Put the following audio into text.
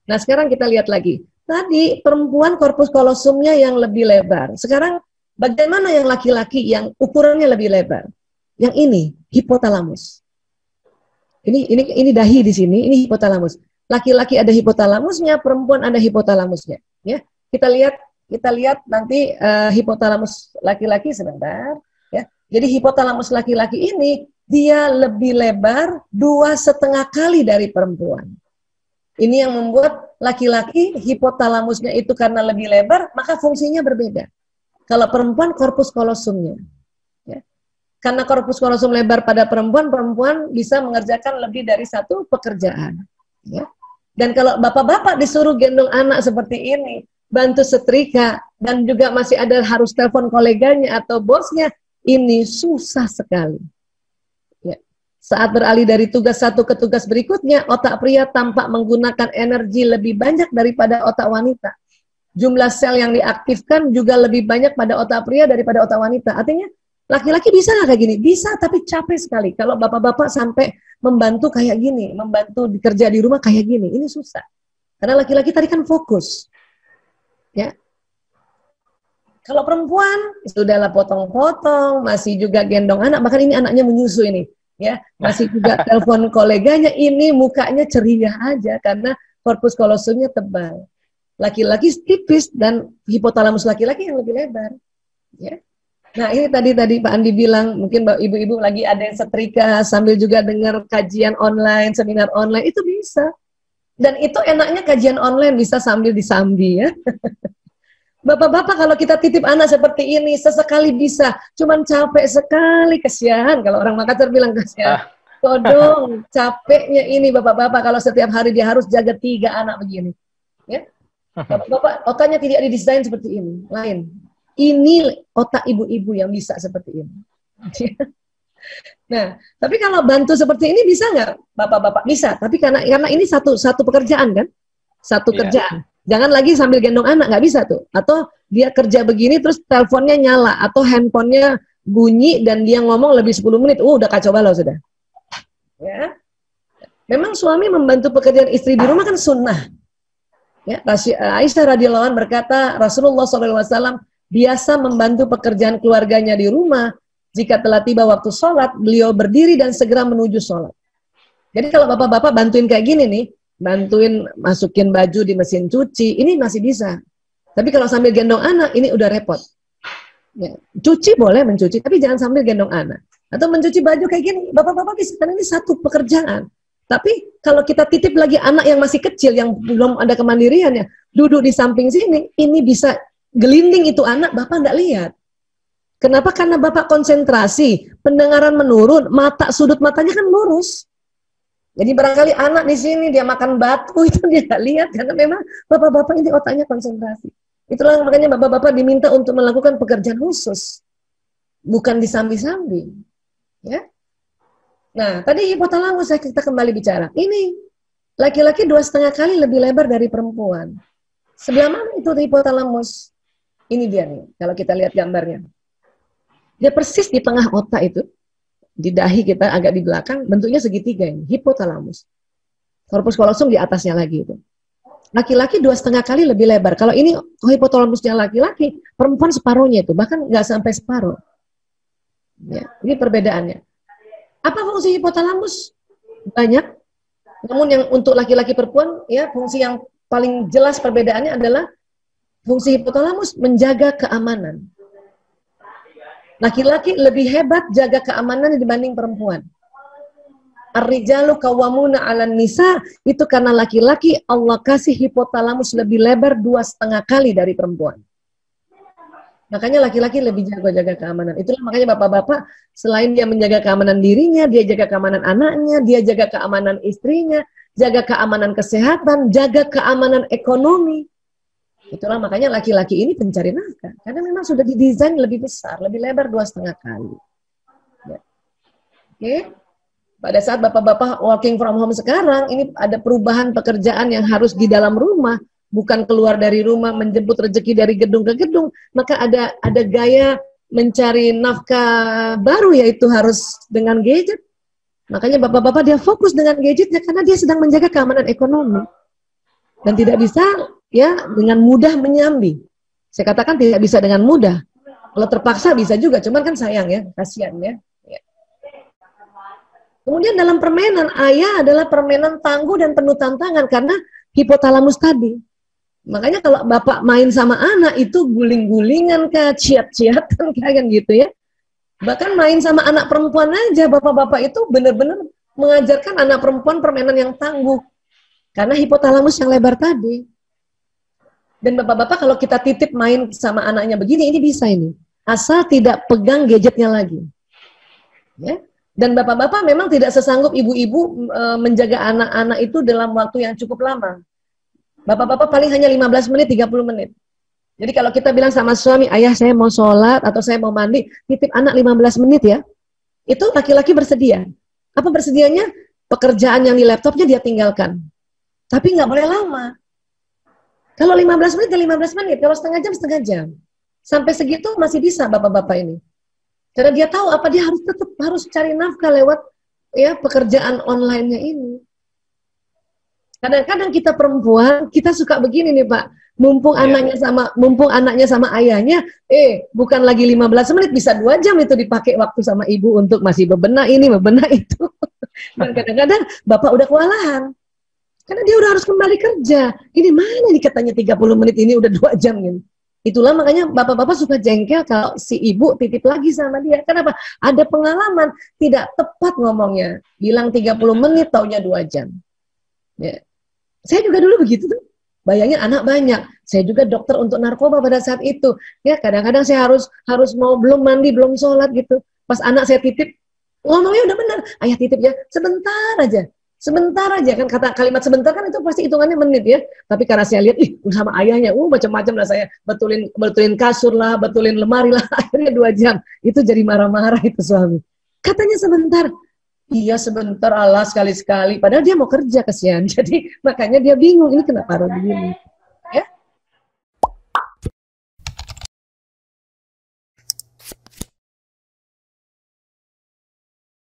Nah, sekarang kita lihat lagi. Tadi perempuan korpus kolosumnya yang lebih lebar. Sekarang bagaimana yang laki-laki yang ukurannya lebih lebar? Yang ini, hipotalamus. Ini dahi di sini, ini hipotalamus. Laki-laki ada hipotalamusnya, perempuan ada hipotalamusnya. Ya, kita lihat nanti hipotalamus laki-laki sebentar. Ya, jadi hipotalamus laki-laki ini dia lebih lebar 2,5 kali dari perempuan. Ini yang membuat laki-laki hipotalamusnya itu karena lebih lebar, maka fungsinya berbeda. Kalau perempuan korpus kolosumnya. Ya. Karena korpus kolosum lebar pada perempuan, perempuan bisa mengerjakan lebih dari satu pekerjaan. Ya. Dan kalau bapak-bapak disuruh gendong anak seperti ini, bantu setrika, dan juga masih ada harus telepon koleganya atau bosnya, ini susah sekali. Ya. Saat beralih dari tugas satu ke tugas berikutnya, otak pria tampak menggunakan energi lebih banyak daripada otak wanita. Jumlah sel yang diaktifkan juga lebih banyak pada otak pria daripada otak wanita. Artinya, laki-laki bisa nggak kayak gini? Bisa, tapi capek sekali. Kalau bapak-bapak sampai membantu kayak gini, membantu kerja di rumah kayak gini, ini susah. Karena laki-laki tadi kan fokus. Ya. Kalau perempuan, sudahlah potong-potong, masih juga gendong anak, bahkan ini anaknya menyusu ini. Ya, masih juga telepon koleganya, ini mukanya ceria aja karena korpus kolosumnya tebal. Laki-laki tipis dan hipotalamus laki-laki yang lebih lebar. Ya. Nah, ini tadi Pak Andi bilang, mungkin ibu-ibu lagi ada yang setrika sambil juga dengar kajian online, seminar online, itu bisa. Dan itu enaknya kajian online bisa sambil disambi ya. Bapak-bapak kalau kita titip anak seperti ini, sesekali bisa, cuman capek sekali, kesian. Kalau orang Makassar bilang kesian. Todong, capeknya ini bapak-bapak kalau setiap hari dia harus jaga 3 anak begini. Ya. Bapak-bapak otaknya tidak didesain seperti ini, lain. Ini otak ibu-ibu yang bisa seperti ini. Nah, tapi kalau bantu seperti ini bisa nggak, bapak-bapak? Bisa, tapi karena ini satu pekerjaan kan, satu kerjaan. Jangan lagi sambil gendong anak, nggak bisa tuh. Atau dia kerja begini terus teleponnya nyala atau handphonenya bunyi dan dia ngomong lebih 10 menit, udah kacau balau sudah. Ya, memang suami membantu pekerjaan istri di rumah kan sunnah. Ya, Aisyah radhiyallahu anha berkata, Rasulullah SAW biasa membantu pekerjaan keluarganya di rumah. Jika telah tiba waktu sholat, beliau berdiri dan segera menuju sholat. Jadi kalau bapak-bapak bantuin kayak gini nih, bantuin masukin baju di mesin cuci, ini masih bisa. Tapi kalau sambil gendong anak, ini udah repot. Ya, cuci boleh mencuci, tapi jangan sambil gendong anak. Atau mencuci baju kayak gini, bapak-bapak bisa, karena ini satu pekerjaan. Tapi kalau kita titip lagi anak yang masih kecil, yang belum ada kemandiriannya, duduk di samping sini, ini bisa gelinding itu anak, bapak nggak lihat. Kenapa? Karena bapak konsentrasi, pendengaran menurun, sudut matanya kan lurus. Jadi barangkali anak di sini dia makan batu itu dia nggak lihat, karena memang bapak-bapak ini otaknya konsentrasi. Itulah makanya bapak-bapak diminta untuk melakukan pekerjaan khusus, bukan disambi-sambi. Ya. Nah, tadi hipotalamus kita kembali bicara. Ini laki-laki 2,5 kali lebih lebar dari perempuan. Sebelah mana itu hipotalamus? Ini dia nih, kalau kita lihat gambarnya. Dia persis di tengah otak itu. Di dahi kita agak di belakang, bentuknya segitiga ini, hipotalamus. Korpus kolosum di atasnya lagi itu. Laki-laki 2,5 kali lebih lebar. Kalau ini hipotalamusnya laki-laki, perempuan separuhnya itu, bahkan nggak sampai separuh. Ya, ini perbedaannya. Apa fungsi hipotalamus? Banyak. Namun yang untuk laki-laki perempuan, ya fungsi yang paling jelas perbedaannya adalah fungsi hipotalamus menjaga keamanan. Laki-laki lebih hebat jaga keamanan dibanding perempuan. Ar-rijalu qawwamuna 'alan nisa, itu karena laki-laki Allah kasih hipotalamus lebih lebar 2,5 kali dari perempuan. Makanya laki-laki lebih jaga keamanan. Itulah makanya bapak-bapak selain dia menjaga keamanan dirinya, dia jaga keamanan anaknya, dia jaga keamanan istrinya, jaga keamanan kesehatan, jaga keamanan ekonomi. Itulah makanya laki-laki ini pencari nafkah. Karena memang sudah didesain lebih besar, lebih lebar 2,5 kali. Ya. Oke. Pada saat bapak-bapak working from home sekarang, ini ada perubahan pekerjaan yang harus di dalam rumah. Bukan keluar dari rumah menjemput rezeki dari gedung ke gedung, maka ada gaya mencari nafkah baru, yaitu harus dengan gadget. Makanya bapak-bapak dia fokus dengan gadgetnya karena dia sedang menjaga keamanan ekonomi. dan tidak bisa ya dengan mudah menyambi. Saya katakan tidak bisa dengan mudah. Kalau terpaksa bisa juga, cuman kan sayang ya, kasihan ya. Kemudian dalam permainan, ayah adalah permainan tangguh dan penuh tantangan karena hipotalamus tadi. Makanya kalau bapak main sama anak itu guling-gulingan kah, ciat-ciatan kayak gitu ya. Bahkan main sama anak perempuan aja, bapak-bapak itu benar-benar mengajarkan anak perempuan permainan yang tangguh. Karena hipotalamus yang lebar tadi. Dan bapak-bapak kalau kita titip main sama anaknya begini, ini bisa ini. Asal tidak pegang gadgetnya lagi. Ya. Dan bapak-bapak memang tidak sesanggup ibu-ibu menjaga anak-anak itu dalam waktu yang cukup lama. Bapak-bapak paling hanya 15 menit, 30 menit. Jadi kalau kita bilang sama suami, ayah saya mau sholat atau saya mau mandi, titip anak 15 menit ya. Itu laki-laki bersedia. Apa bersedianya? Pekerjaan yang di laptopnya dia tinggalkan. Tapi nggak boleh lama. Kalau 15 menit, ya 15 menit. Kalau setengah jam, setengah jam. Sampai segitu masih bisa bapak-bapak ini. Karena dia tahu apa dia harus tetap harus cari nafkah lewat ya pekerjaan online-nya ini. Kadang-kadang kita perempuan, kita suka begini nih Pak, mumpung anaknya sama ayahnya, bukan lagi 15 menit, bisa 2 jam itu dipakai waktu sama ibu untuk masih bebenah ini, bebenah itu. Dan kadang-kadang bapak udah kewalahan. Karena dia udah harus kembali kerja. Ini mana nih katanya 30 menit ini udah 2 jam gitu. Itulah makanya bapak-bapak suka jengkel kalau si ibu titip lagi sama dia. Kenapa? Ada pengalaman, tidak tepat ngomongnya. Bilang 30 menit, taunya 2 jam. Ya. Saya juga dulu begitu tuh. Bayangin anak banyak. Saya juga dokter untuk narkoba pada saat itu. Ya, kadang-kadang saya harus mau belum mandi, belum sholat gitu. Pas anak saya titip, ngomongnya udah benar. Ayah titip ya, sebentar aja. Sebentar aja kan, kata kalimat sebentar kan itu pasti hitungannya menit ya. Tapi karena saya lihat, sama ayahnya, macam-macam lah saya betulin kasur lah, betulin lemari lah. Akhirnya 2 jam. Itu jadi marah-marah itu suami. Katanya sebentar. Iya sebentar, Allah sekali-sekali. Padahal dia mau kerja kesian. Jadi makanya dia bingung, ini kenapa harus begini.